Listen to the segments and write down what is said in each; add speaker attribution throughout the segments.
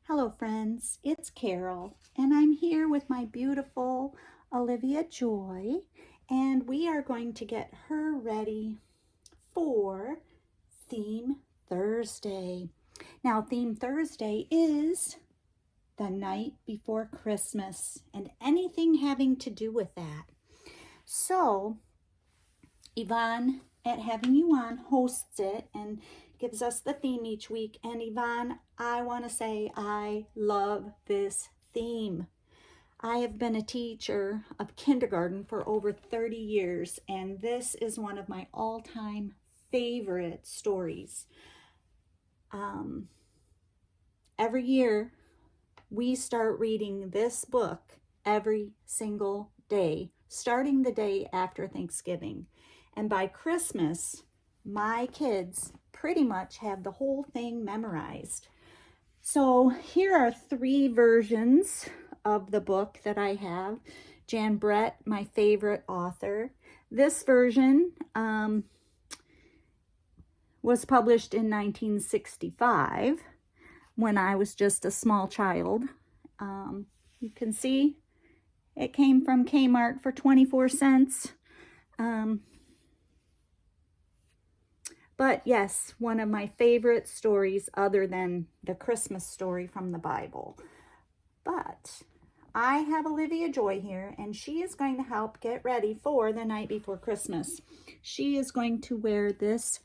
Speaker 1: Hello friends, it's Carol and I'm here with my beautiful Olivia Joy, and we are going to get her ready for Theme Thursday. Now Theme Thursday is the night before Christmas and anything having to do with that. So Yvonne at Having You On hosts it and gives us the theme each week. And Yvonne, I want to say I love this theme. I have been a teacher of kindergarten for over 30 years, and this is one of my all-time favorite stories. Every year, we start reading this book every single day, starting the day after Thanksgiving. And by Christmas, my kids pretty much have the whole thing memorized. So here are 3 versions of the book that I have. Jan Brett, my favorite author. This version was published in 1965 when I was just a small child. You can see it came from Kmart for 24 cents. But yes, one of my favorite stories other than the Christmas story from the Bible. But I have Olivia Joy here, and she is going to help get ready for the night before Christmas. She is going to wear this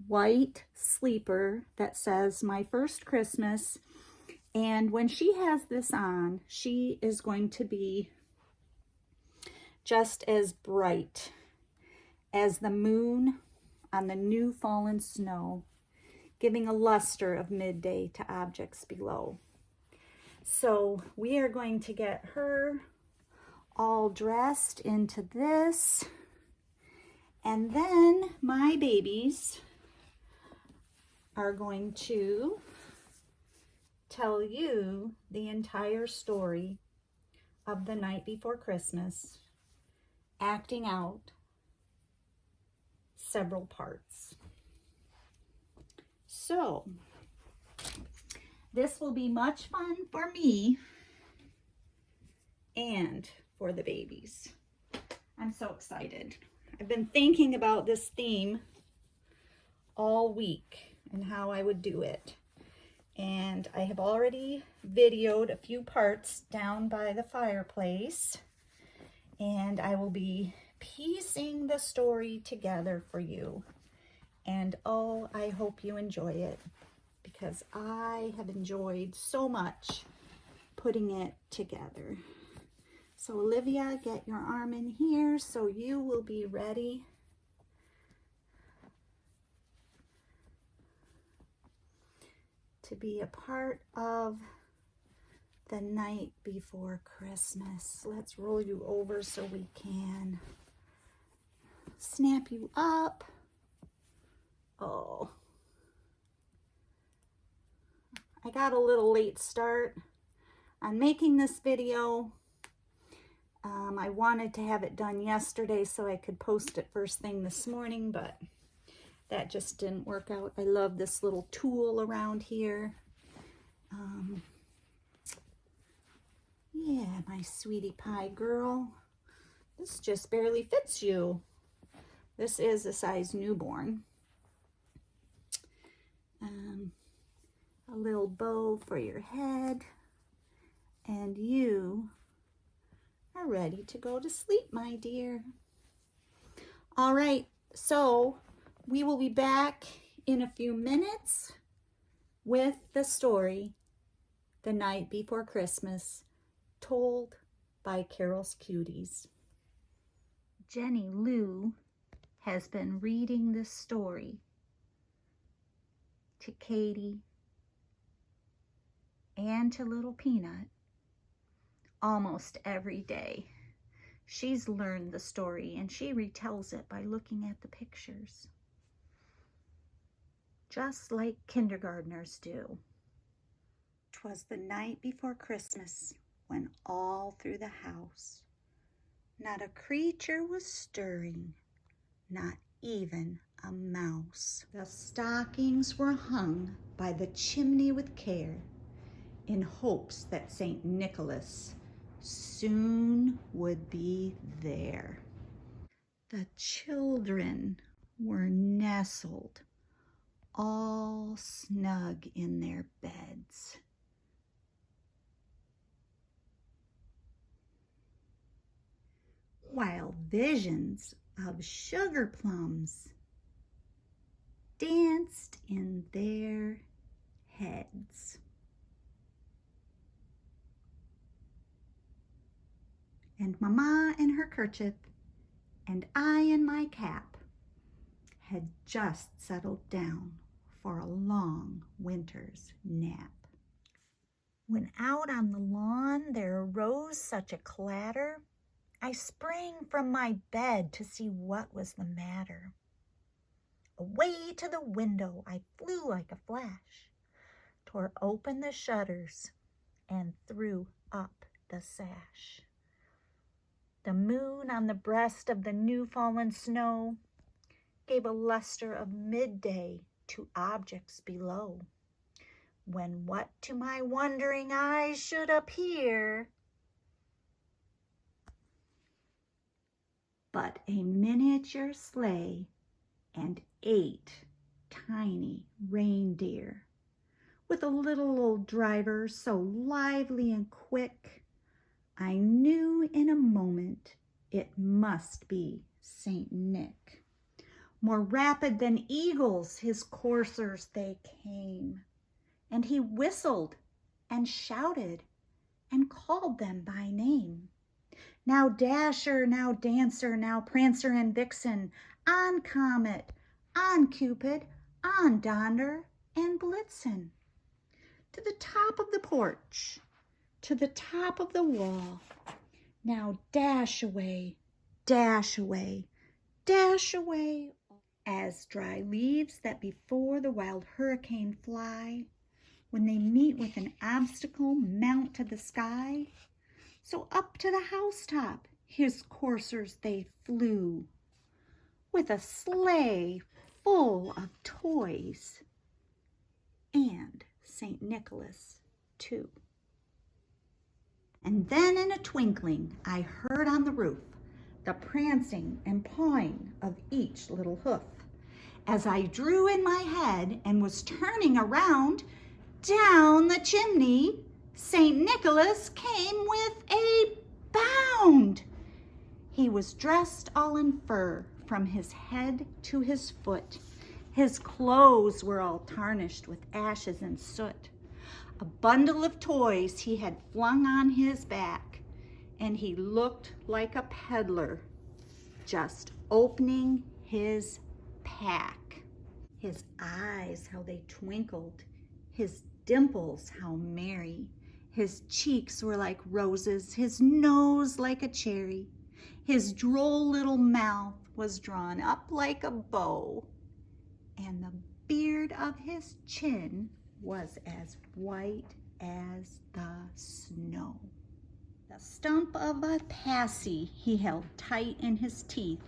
Speaker 1: white sleeper that says "My First Christmas." And when she has this on, she is going to be just as bright as the moon on the new fallen snow, giving a luster of midday to objects below. So we are going to get her all dressed into this, and then my babies are going to tell you the entire story of the night before Christmas, acting out several parts. So this will be much fun for me and for the babies. I'm so excited. I've been thinking about this theme all week and how I would do it. And I have already videoed a few parts down by the fireplace, and I will be piecing the story together for you. And oh, I hope you enjoy it, because I have enjoyed so much putting it together. So Olivia, get your arm in here so you will be ready. To be a part of the night before Christmas. Let's roll you over so we can snap you up. Oh, I got a little late start on making this video. I wanted to have it done yesterday so I could post it first thing this morning, but that just didn't work out. I love this little tool around here. Yeah, my sweetie pie girl. This just barely fits you. This is a size newborn. A little bow for your head. And you are ready to go to sleep, my dear. All right, so we will be back in a few minutes with the story, The Night Before Christmas, told by Carol's Cuties. Jenny Lou has been reading this story to Katie and to Little Peanut almost every day. She's learned the story and she retells it by looking at the pictures, just like kindergartners do. 'Twas the night before Christmas when all through the house not a creature was stirring, not even a mouse. The stockings were hung by the chimney with care, in hopes that St. Nicholas soon would be there. The children were nestled all snug in their beds. While visions of sugar plums danced in their heads. And Mama in her kerchief and I in my cap had just settled down for a long winter's nap. When out on the lawn there arose such a clatter, I sprang from my bed to see what was the matter. Away to the window I flew like a flash, tore open the shutters, and threw up the sash. The moon on the breast of the new-fallen snow gave a luster of midday to objects below, when what to my wondering eyes should appear but a miniature sleigh and 8 tiny reindeer, with a little old driver so lively and quick, I knew in a moment it must be Saint Nick. More rapid than eagles his coursers they came, and he whistled and shouted and called them by name. Now Dasher, now Dancer, now Prancer and Vixen, on Comet, on Cupid, on Donder and Blitzen. To the top of the porch, to the top of the wall, now dash away, dash away, dash away, as dry leaves that before the wild hurricane fly, when they meet with an obstacle mount to the sky. So up to the housetop his coursers they flew, with a sleigh full of toys, and St. Nicholas too. And then in a twinkling I heard on the roof the prancing and pawing of each little hoof. As I drew in my head and was turning around, down the chimney St. Nicholas came with a bound. He was dressed all in fur from his head to his foot. His clothes were all tarnished with ashes and soot. A bundle of toys he had flung on his back, and he looked like a peddler just opening his pack. His eyes, how they twinkled, his dimples, how merry. His cheeks were like roses, his nose like a cherry. His droll little mouth was drawn up like a bow, and the beard of his chin was as white as the snow. The stump of a passy he held tight in his teeth,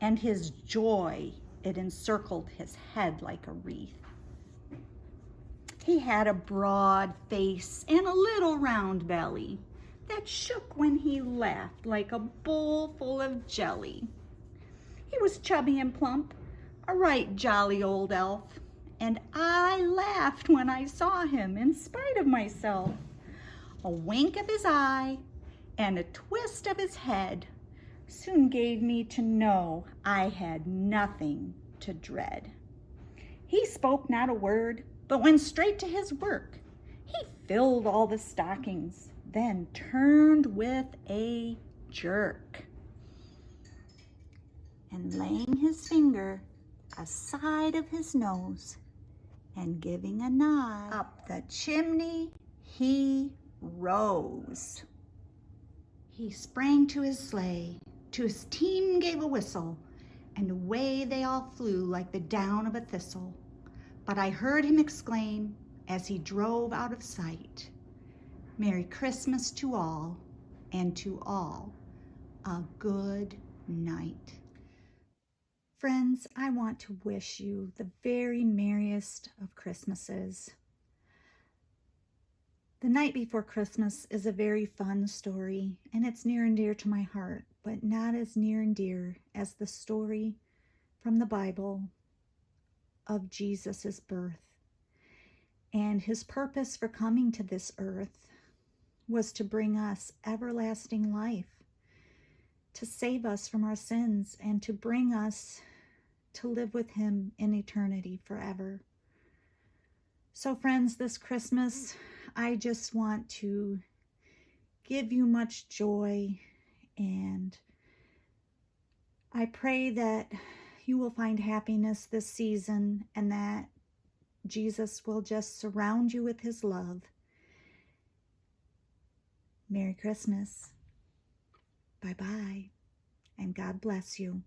Speaker 1: and his joy, it encircled his head like a wreath. He had a broad face and a little round belly that shook when he laughed like a bowl full of jelly. He was chubby and plump, a right jolly old elf, and I laughed when I saw him in spite of myself. A wink of his eye and a twist of his head soon gave me to know I had nothing to dread. He spoke not a word, but went straight to his work. He filled all the stockings, then turned with a jerk, and laying his finger aside of his nose and giving a nod, up the chimney he rose. He sprang to his sleigh, to his team gave a whistle, and away they all flew like the down of a thistle. But I heard him exclaim, as he drove out of sight, Merry Christmas to all, and to all a good night. Friends, I want to wish you the very merriest of Christmases, The Night Before Christmas is a very fun story, and it's near and dear to my heart, but not as near and dear as the story from the Bible of Jesus' birth. And his purpose for coming to this earth was to bring us everlasting life, to save us from our sins, and to bring us to live with him in eternity forever. So friends, this Christmas, I just want to give you much joy, and I pray that you will find happiness this season and that Jesus will just surround you with his love. Merry Christmas. Bye-bye, and God bless you.